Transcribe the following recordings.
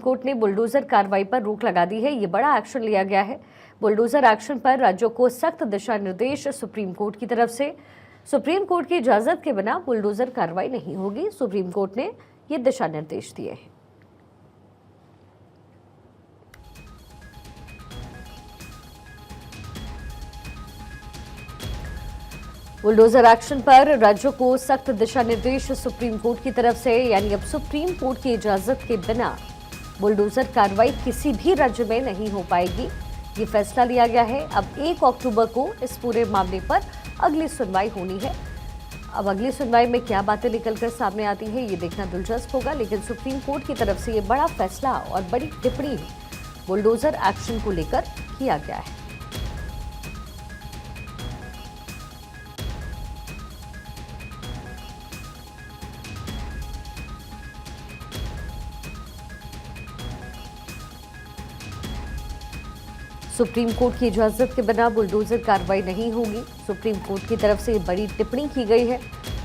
Court ने bulldozer कार्रवाई पर रोक लगा दी है। ये बड़ा एक्शन लिया गया है। बुलडोजर एक्शन पर राज्यों को सख्त दिशा निर्देश सुप्रीम कोर्ट की तरफ से। सुप्रीम कोर्ट की इजाजत के बिना बुलडोजर कार्रवाई नहीं होगी। सुप्रीम कोर्ट ने ये दिशा निर्देश दिए हैं। बुलडोजर एक्शन पर राज्यों को सख्त दिशा निर्देश सुप्रीम कोर्ट की तरफ से, यानी अब सुप्रीम कोर्ट की इजाजत के बिना बुलडोजर कार्रवाई किसी भी राज्य में नहीं हो पाएगी। ये फैसला लिया गया है। अब 1 अक्टूबर को इस पूरे मामले पर अगली सुनवाई होनी है। अब अगली सुनवाई में क्या बातें निकलकर सामने आती है, ये देखना दिलचस्प होगा। लेकिन सुप्रीम कोर्ट की तरफ से ये बड़ा फैसला और बड़ी टिप्पणी बुलडोजर एक्शन को लेकर किया गया है। सुप्रीम कोर्ट की इजाजत के बिना बुलडोजर कार्रवाई नहीं होगी। सुप्रीम कोर्ट की तरफ से बड़ी टिप्पणी की गई है।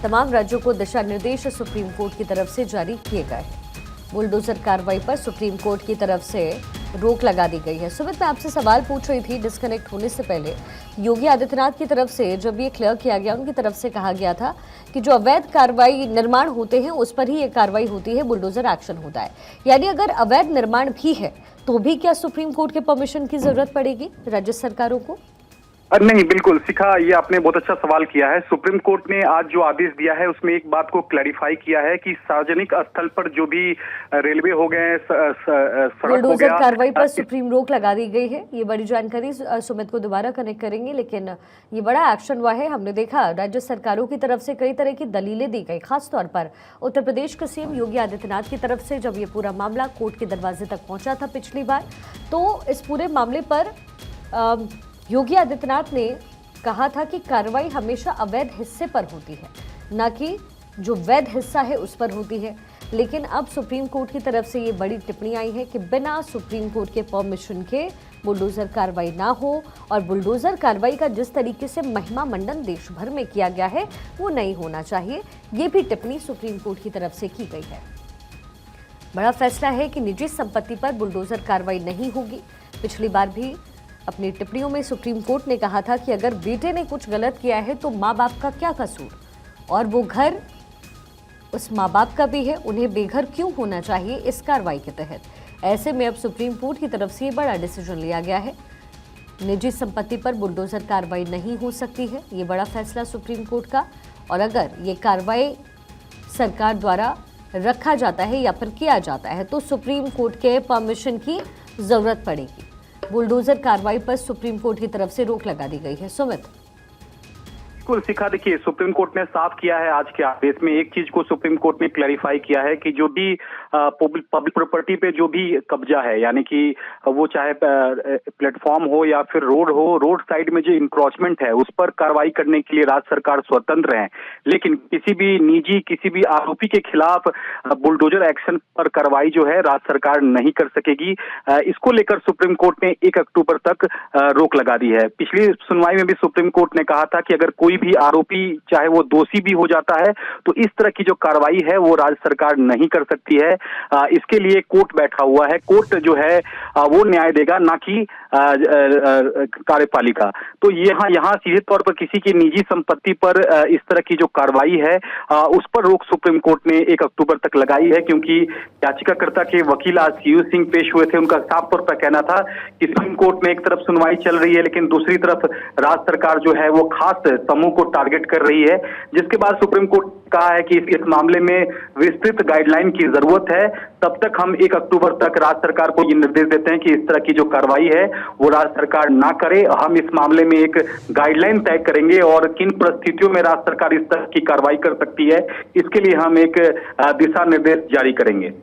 तमाम राज्यों को दिशा निर्देश सुप्रीम कोर्ट की तरफ से जारी किए गए हैं। बुलडोजर कार्रवाई पर सुप्रीम कोर्ट की तरफ से रोक लगा दी गई है। सुमित, मैं आपसे सवाल पूछ रही थी डिस्कनेक्ट होने से पहले। योगी आदित्यनाथ की तरफ से जब ये क्लियर किया गया, उनकी तरफ से कहा गया था कि जो अवैध कार्रवाई निर्माण होते हैं उस पर ही ये कार्रवाई होती है, बुलडोजर एक्शन होता है। यानी अगर अवैध निर्माण भी है तो भी क्या सुप्रीम कोर्ट के परमिशन की जरूरत पड़ेगी राज्य सरकारों को? नहीं, बिल्कुल शिखा, ये आपने बहुत अच्छा सवाल किया है। सुप्रीम कोर्ट ने आज जो आदेश दिया है उसमें एक बात को क्लैरिफाई किया है कि सार्वजनिक स्थल पर जो भी रेलवे हो गए, सड़क हो गया, कार्रवाई पर सुप्रीम रोक लगा दी गई है। ये बड़ी जानकारी सुमित को दोबारा कनेक्ट करेंगे, लेकिन ये बड़ा एक्शन हुआ है। हमने देखा राज्य सरकारों की तरफ से कई तरह की दलीलें दी गई, खासतौर पर उत्तर प्रदेश के सीएम योगी आदित्यनाथ की तरफ से। जब ये पूरा मामला कोर्ट के दरवाजे तक पहुंचा था पिछली बार, तो इस पूरे मामले पर योगी आदित्यनाथ ने कहा था कि कार्रवाई हमेशा अवैध हिस्से पर होती है, न कि जो वैध हिस्सा है उस पर होती है। लेकिन अब सुप्रीम कोर्ट की तरफ से ये बड़ी टिप्पणी आई है कि बिना सुप्रीम कोर्ट के परमिशन के बुलडोजर कार्रवाई ना हो, और बुलडोजर कार्रवाई का जिस तरीके से महिमा मंडन देश भर में किया गया है वो नहीं होना चाहिए। ये भी टिप्पणी सुप्रीम कोर्ट की तरफ से की गई है। बड़ा फैसला है कि निजी संपत्ति पर बुलडोजर कार्रवाई नहीं होगी। पिछली बार भी अपनी टिप्पणियों में सुप्रीम कोर्ट ने कहा था कि अगर बेटे ने कुछ गलत किया है तो माँ बाप का क्या कसूर, और वो घर उस माँ बाप का भी है, उन्हें बेघर क्यों होना चाहिए इस कार्रवाई के तहत। ऐसे में अब सुप्रीम कोर्ट की तरफ से ये बड़ा डिसीजन लिया गया है। निजी संपत्ति पर बुलडोजर कार्रवाई नहीं हो सकती है। ये बड़ा फैसला सुप्रीम कोर्ट का, और अगर ये कार्रवाई सरकार द्वारा रखा जाता है या फिर किया जाता है तो सुप्रीम कोर्ट के परमिशन की जरूरत पड़ेगी। बुलडोजर कार्रवाई पर सुप्रीम कोर्ट की तरफ से रोक लगा दी गई है। सुमित, बिल्कुल शिखा, देखिए सुप्रीम कोर्ट ने साफ किया है आज के आदेश में। एक चीज को सुप्रीम कोर्ट ने क्लैरिफाई किया है कि जो भी पब्लिक प्रॉपर्टी पे जो भी कब्जा है, यानी कि वो चाहे प्लेटफॉर्म हो या फिर रोड हो, रोड साइड में जो इंक्रोचमेंट है उस पर कार्रवाई करने के लिए राज्य सरकार स्वतंत्र है। लेकिन किसी भी आरोपी के खिलाफ बुलडोजर एक्शन पर कार्रवाई जो है राज्य सरकार नहीं कर सकेगी। इसको लेकर सुप्रीम कोर्ट ने 1 अक्टूबर तक रोक लगा दी है। पिछली सुनवाई में भी सुप्रीम कोर्ट ने कहा था कि अगर कोई भी आरोपी चाहे वो दोषी भी हो जाता है तो इस तरह की जो कार्रवाई है वो राज्य सरकार नहीं कर सकती है। इसके लिए कोर्ट बैठा हुआ है। कोर्ट जो है वो न्याय देगा, ना कि कार्यपालिका। तो यहाँ सीधे तौर पर किसी की निजी संपत्ति पर इस तरह की जो कार्रवाई है उस पर रोक सुप्रीम कोर्ट ने 1 अक्टूबर तक लगाई है, क्योंकि याचिकाकर्ता के वकील आज सीयू सिंह पेश हुए थे। उनका साफ तौर पर कहना था कि सुप्रीम कोर्ट में एक तरफ सुनवाई चल रही है, लेकिन दूसरी तरफ राज्य सरकार जो है वो खास समूह को टारगेट कर रही है, जिसके बाद सुप्रीम कोर्ट ने कहा है कि इस मामले में विस्तृत गाइडलाइन की जरूरत है। तब तक हम 1 अक्टूबर तक राज्य सरकार को ये निर्देश देते हैं कि इस तरह की जो कार्रवाई है वो राज्य सरकार ना करे। हम इस मामले में एक गाइडलाइन तय करेंगे और किन परिस्थितियों में राज्य सरकार इस तरह की कार्रवाई कर सकती है, इसके लिए हम एक दिशा निर्देश जारी करेंगे।